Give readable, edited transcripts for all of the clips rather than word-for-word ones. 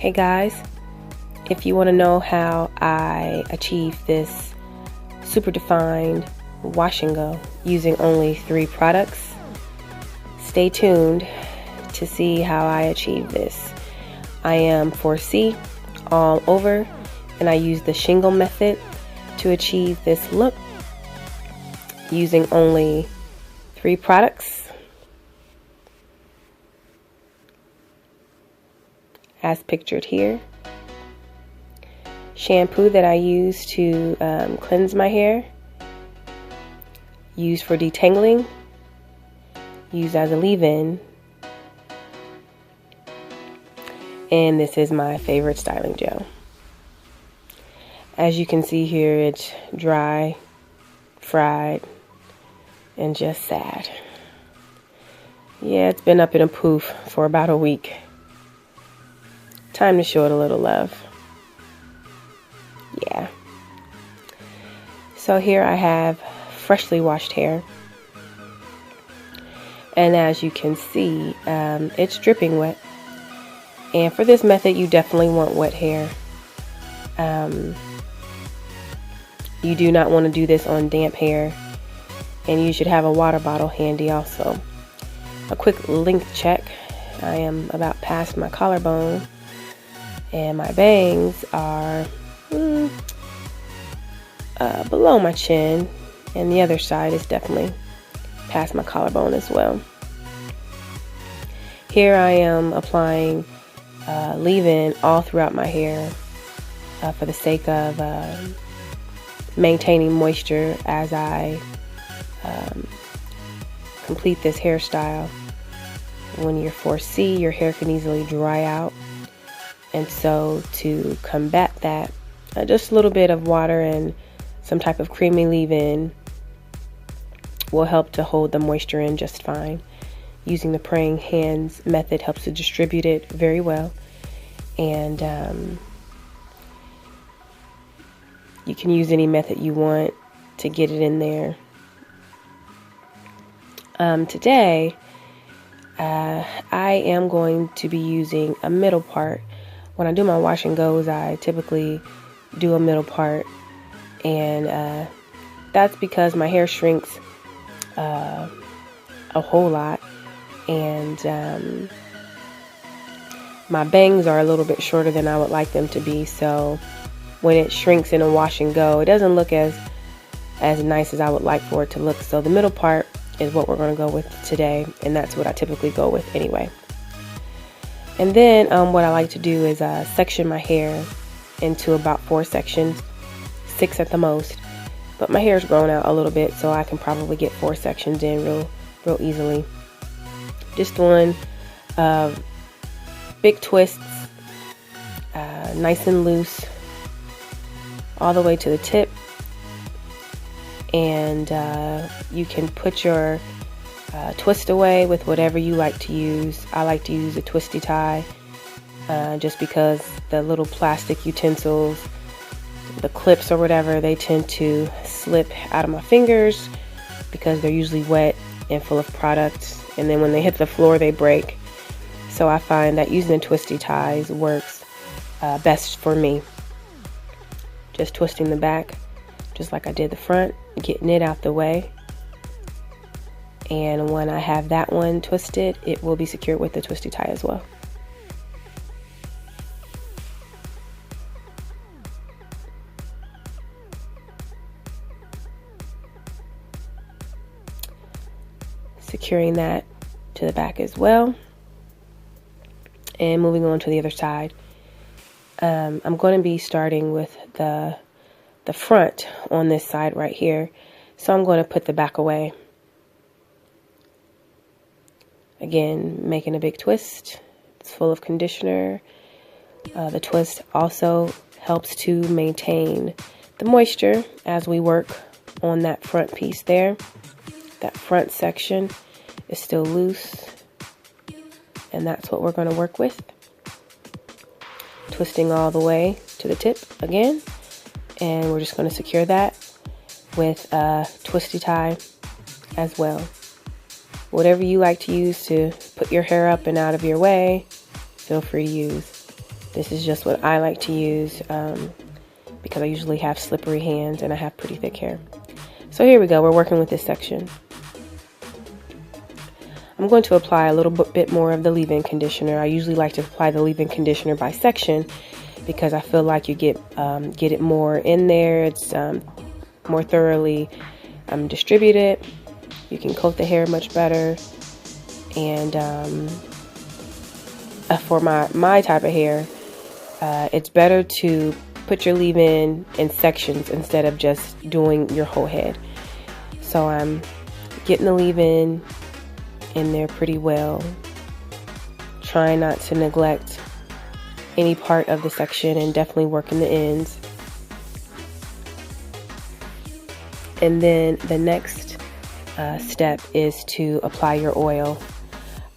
Hey guys, if you want to know how I achieve this super defined wash and go using only 3 products, stay tuned to see how I achieve this. I am 4C all over, and I use the Shingle method to achieve this look using only 3 products. As pictured here. Shampoo that I use to cleanse my hair, used for detangling, used as a leave-in, and this is my favorite styling gel. As you can see here, it's dry, fried, and just sad. Yeah, it's been up in a poof for about a week. Time to show it a little love. Yeah. So here I have freshly washed hair. And as you can see, it's dripping wet. And for this method, you definitely want wet hair. You do not want to do this on damp hair. And you should have a water bottle handy also. A quick length check. I am about past my collarbone. And my bangs are below my chin, and the other side is definitely past my collarbone as well. Here I am applying leave-in all throughout my hair for the sake of maintaining moisture as I complete this hairstyle. When you're 4C, your hair can easily dry out. And so to combat that, just a little bit of water and some type of creamy leave-in will help to hold the moisture in just fine. Using the praying hands method helps to distribute it very well. And you can use any method you want to get it in there. Today, I am going to be using a middle part. When I do my wash and goes, I typically do a middle part, and that's because my hair shrinks a whole lot, and my bangs are a little bit shorter than I would like them to be, so when it shrinks in a wash and go, it doesn't look as nice as I would like for it to look. So the middle part is what we're going to go with today, and that's what I typically go with anyway. And then what I like to do is section my hair into about 4 sections, 6 at the most. But my hair's grown out a little bit, so I can probably get 4 sections in real easily. Just doing big twists, nice and loose, all the way to the tip. And you can put your twist away with whatever you like to use. I like to use a twisty tie just because the little plastic utensils, the clips or whatever, they tend to slip out of my fingers because they're usually wet and full of product, and then when they hit the floor they break. So I find that using the twisty ties works best for me. Just twisting the back just like I did the front, getting it out the way. And when I have that one twisted, it will be secured with the twisty tie as well. Securing that to the back as well. And moving on to the other side. I'm going to be starting with the front on this side right here. So I'm going to put the back away. Again, making a big twist. It's full of conditioner. The twist also helps to maintain the moisture as we work on that front piece there. That front section is still loose, and that's what we're going to work with. Twisting all the way to the tip again, and we're just going to secure that with a twisty tie as well. Whatever you like to use to put your hair up and out of your way, feel free to use. This is just what I like to use because I usually have slippery hands and I have pretty thick hair. So here we go, we're working with this section. I'm going to apply a little bit more of the leave-in conditioner. I usually like to apply the leave-in conditioner by section because I feel like you get it more in there. It's more thoroughly distributed. You can coat the hair much better. And for my type of hair, it's better to put your leave-in in sections instead of just doing your whole head. So I'm getting the leave-in in there pretty well, trying not to neglect any part of the section and definitely working the ends. And then the next step is to apply your oil.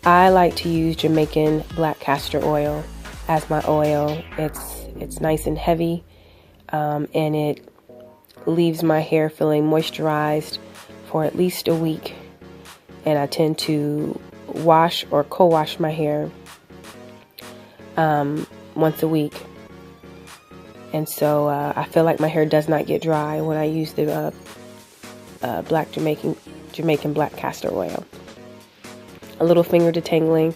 I like to use Jamaican black castor oil as my oil. It's nice and heavy, and it leaves my hair feeling moisturized for at least a week. And I tend to wash or co-wash my hair once a week. And so I feel like my hair does not get dry when I use the black Jamaican black castor oil. A little finger detangling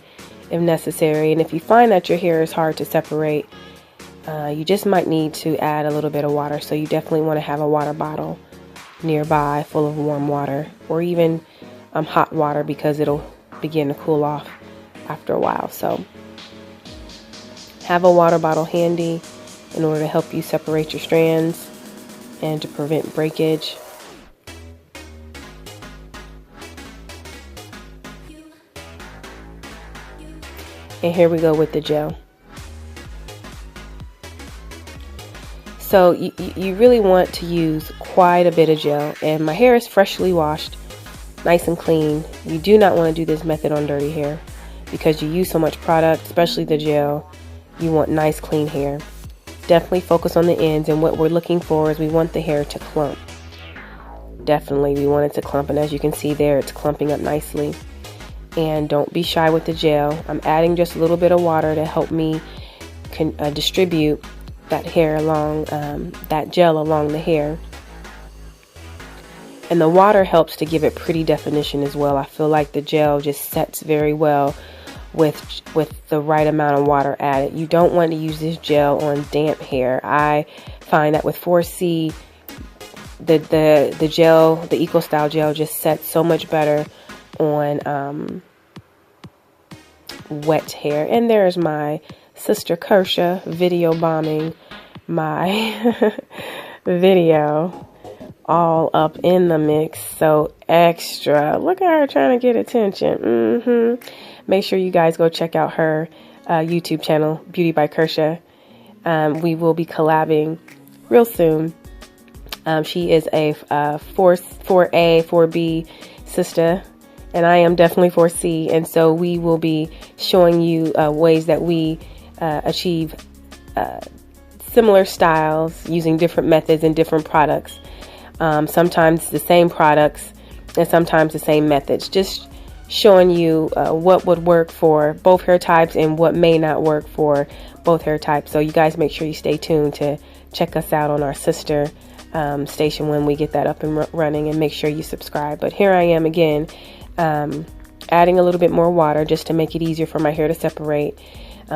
if necessary. And if you find that your hair is hard to separate, you just might need to add a little bit of water. So you definitely want to have a water bottle nearby full of warm water, or even hot water, because it'll begin to cool off after a while. So have a water bottle handy in order to help you separate your strands and to prevent breakage. And here we go with the gel. So you really want to use quite a bit of gel, and my hair is freshly washed, nice and clean. You do not want to do this method on dirty hair because you use so much product, especially the gel. You want nice clean hair. Definitely focus on the ends, and what we're looking for is we want the hair to clump. Definitely we want it to clump, and as you can see there, it's clumping up nicely. And don't be shy with the gel. I'm adding just a little bit of water to help me distribute that hair along, that gel along the hair. And the water helps to give it pretty definition as well. I feel like the gel just sets very well with the right amount of water added. You don't want to use this gel on damp hair. I find that with 4C, the gel, the Eco Style gel, just sets so much better on wet hair. And there's my sister Kersha video bombing my video, all up in the mix, so extra. Look at her trying to get attention. Make sure you guys go check out her YouTube channel, Beauty by Kersha. We will be collabing real soon. She is a 4A, 4B sister, and I am definitely 4C, and so we will be showing you ways that we achieve similar styles using different methods and different products. Sometimes the same products and sometimes the same methods. Just showing you what would work for both hair types and what may not work for both hair types. So you guys make sure you stay tuned to check us out on our sister station when we get that up and running, and make sure you subscribe. But here I am again, adding a little bit more water just to make it easier for my hair to separate,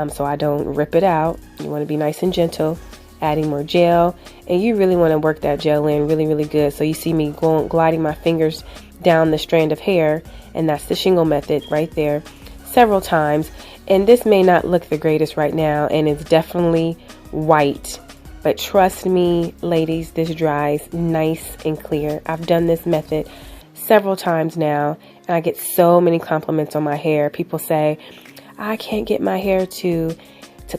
so I don't rip it out. You want to be nice and gentle. Adding more gel, and you really want to work that gel in really good. So you see me gliding my fingers down the strand of hair, and that's the shingle method right there several times. And this may not look the greatest right now, and it's definitely white, but trust me ladies, this dries nice and clear. I've done this method several times now, and I get so many compliments on my hair. People say, I can't get my hair to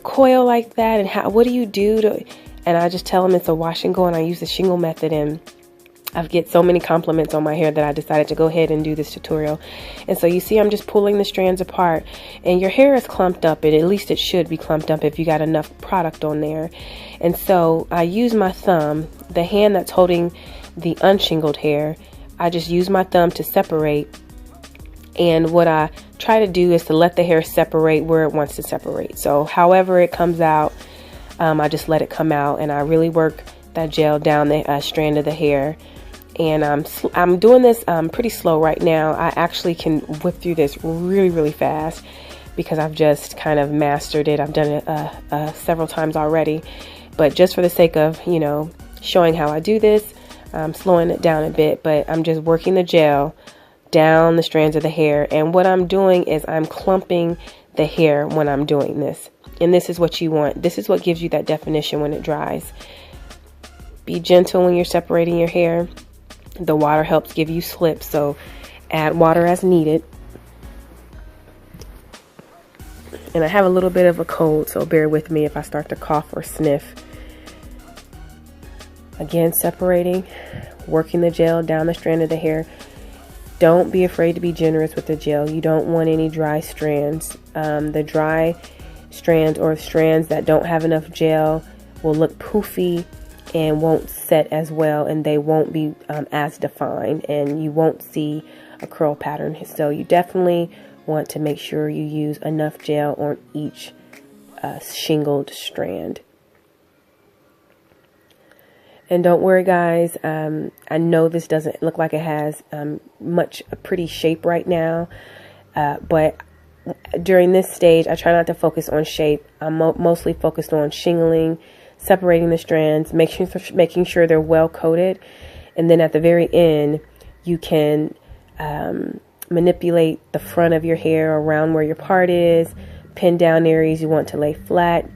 coil like that, and what do you do to, and I just tell them it's a wash and go, and I use the shingle method, and I get so many compliments on my hair that I decided to go ahead and do this tutorial. And so you see I'm just pulling the strands apart, and your hair is clumped up, and at least it should be clumped up if you got enough product on there. And so I use my thumb, the hand that's holding the unshingled hair, I just use my thumb to separate. And what I try to do is to let the hair separate where it wants to separate. So however it comes out, I just let it come out, and I really work that gel down the strand of the hair. And I'm doing this pretty slow right now. I actually can whip through this really, really fast because I've just kind of mastered it. I've done it several times already. But just for the sake of, you know, showing how I do this, I'm slowing it down a bit. But I'm just working the gel down the strands of the hair. And what I'm doing is I'm clumping the hair when I'm doing this. And this is what you want. This is what gives you that definition when it dries. Be gentle when you're separating your hair. The water helps give you slip, so add water as needed. And I have a little bit of a cold, so bear with me if I start to cough or sniff. Again, separating, working the gel down the strand of the hair. Don't be afraid to be generous with the gel. You don't want any dry strands. The dry strands or strands that don't have enough gel will look poofy and won't set as well, and they won't be as defined, and you won't see a curl pattern. So you definitely want to make sure you use enough gel on each shingled strand. And don't worry, guys, I know this doesn't look like it has much a pretty shape right now, but during this stage I try not to focus on shape. I'm mostly focused on shingling, separating the strands, making sure they're well coated, and then at the very end you can manipulate the front of your hair around where your part is, pin down areas you want to lay flat.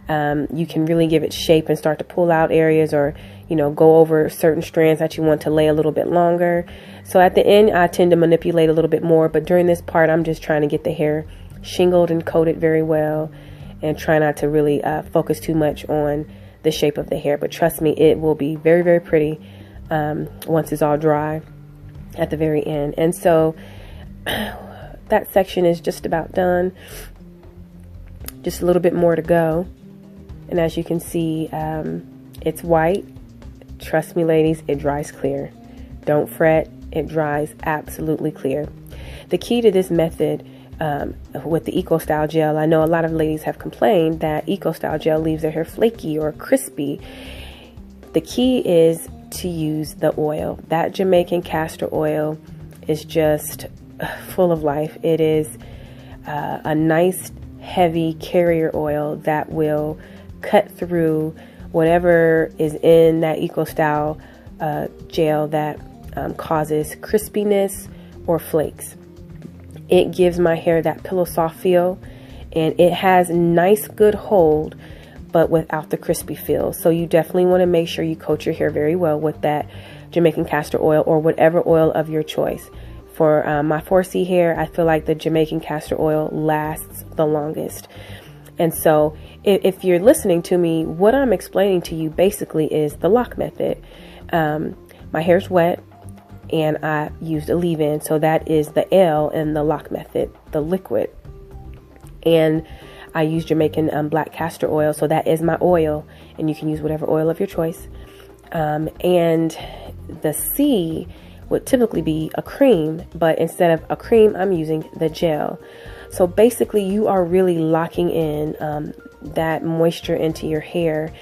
You can really give it shape and start to pull out areas, or you know, go over certain strands that you want to lay a little bit longer. So at the end I tend to manipulate a little bit more, but during this part I'm just trying to get the hair shingled and coated very well, and try not to really focus too much on the shape of the hair. But trust me, it will be very, very pretty once it's all dry at the very end. And so that section is just about done. Just a little bit more to go. And as you can see, it's white. Trust me, ladies, it dries clear. Don't fret, it dries absolutely clear. The key to this method with the Eco Style gel, I know a lot of ladies have complained that Eco Style gel leaves their hair flaky or crispy. The key is to use the oil. That Jamaican castor oil is just full of life. It is a nice heavy carrier oil that will cut through whatever is in that Eco Style gel that causes crispiness or flakes. It gives my hair that pillow soft feel, and it has nice good hold, but without the crispy feel. So you definitely want to make sure you coat your hair very well with that Jamaican castor oil or whatever oil of your choice. For my 4C hair, I feel like the Jamaican castor oil lasts the longest. And so if you're listening to me, what I'm explaining to you basically is the lock method. My hair's wet, and I used a leave-in, so that is the L in the lock method, the liquid. And I use Jamaican black castor oil, so that is my oil, and you can use whatever oil of your choice. And the C would typically be a cream, but instead of a cream, I'm using the gel. So basically, you are really locking in that moisture into your hair.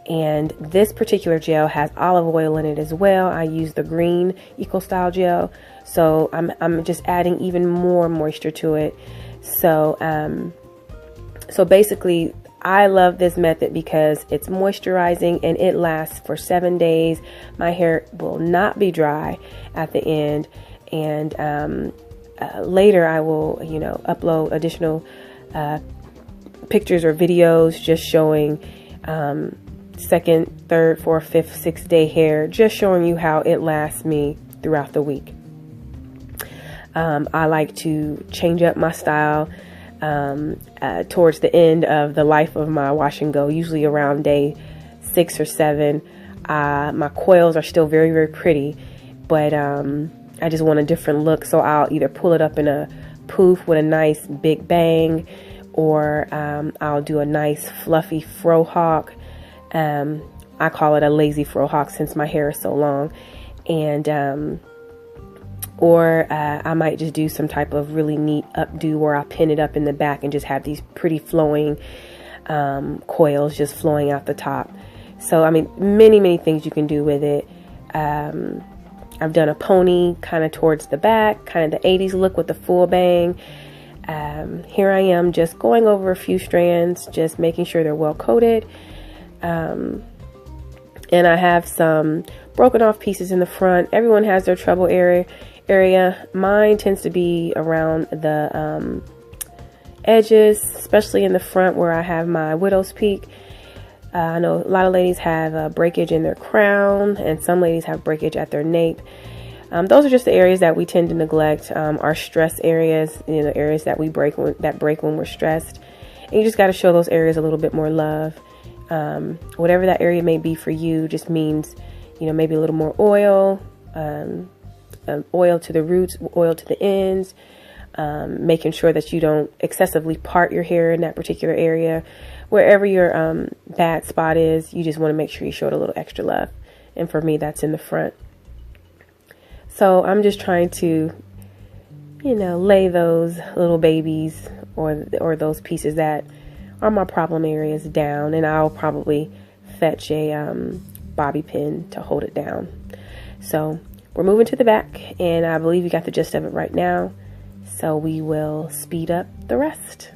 And this particular gel has olive oil in it as well. I use the green Eco Style gel, so I'm just adding even more moisture to it. So so basically, I love this method because it's moisturizing and it lasts for 7 days. My hair will not be dry at the end, and later I will, you know, upload additional pictures or videos just showing second, third, fourth, fifth, sixth day hair, just showing you how it lasts me throughout the week. I like to change up my style towards the end of the life of my wash and go, usually around day 6 or 7. My coils are still very, very pretty, but I just want a different look, so I'll either pull it up in a poof with a nice big bang, or I'll do a nice fluffy fro hawk. I call it a lazy fro hawk since my hair is so long, and Or I might just do some type of really neat updo where I pin it up in the back and just have these pretty flowing coils just flowing out the top. So, I mean, many things you can do with it. I've done a pony kind of towards the back, kind of the 80s look with the full bang. Here I am just going over a few strands, just making sure they're well coated. And I have some broken off pieces in the front. Everyone has their trouble area. Mine tends to be around the edges, especially in the front where I have my widow's peak. I know a lot of ladies have breakage in their crown, and some ladies have breakage at their nape. Those are just the areas that we tend to neglect. Our stress areas, you know, areas that we break when we're stressed. And you just got to show those areas a little bit more love. Whatever that area may be for you, just means, you know, maybe a little more oil, oil to the roots, oil to the ends. Making sure that you don't excessively part your hair in that particular area. Wherever your bad spot is, you just want to make sure you show it a little extra love. And for me, that's in the front. So I'm just trying to, you know, lay those little babies or those pieces that are my problem areas down. And I'll probably fetch a bobby pin to hold it down. So we're moving to the back, and I believe you got the gist of it right now. So we will speed up the rest.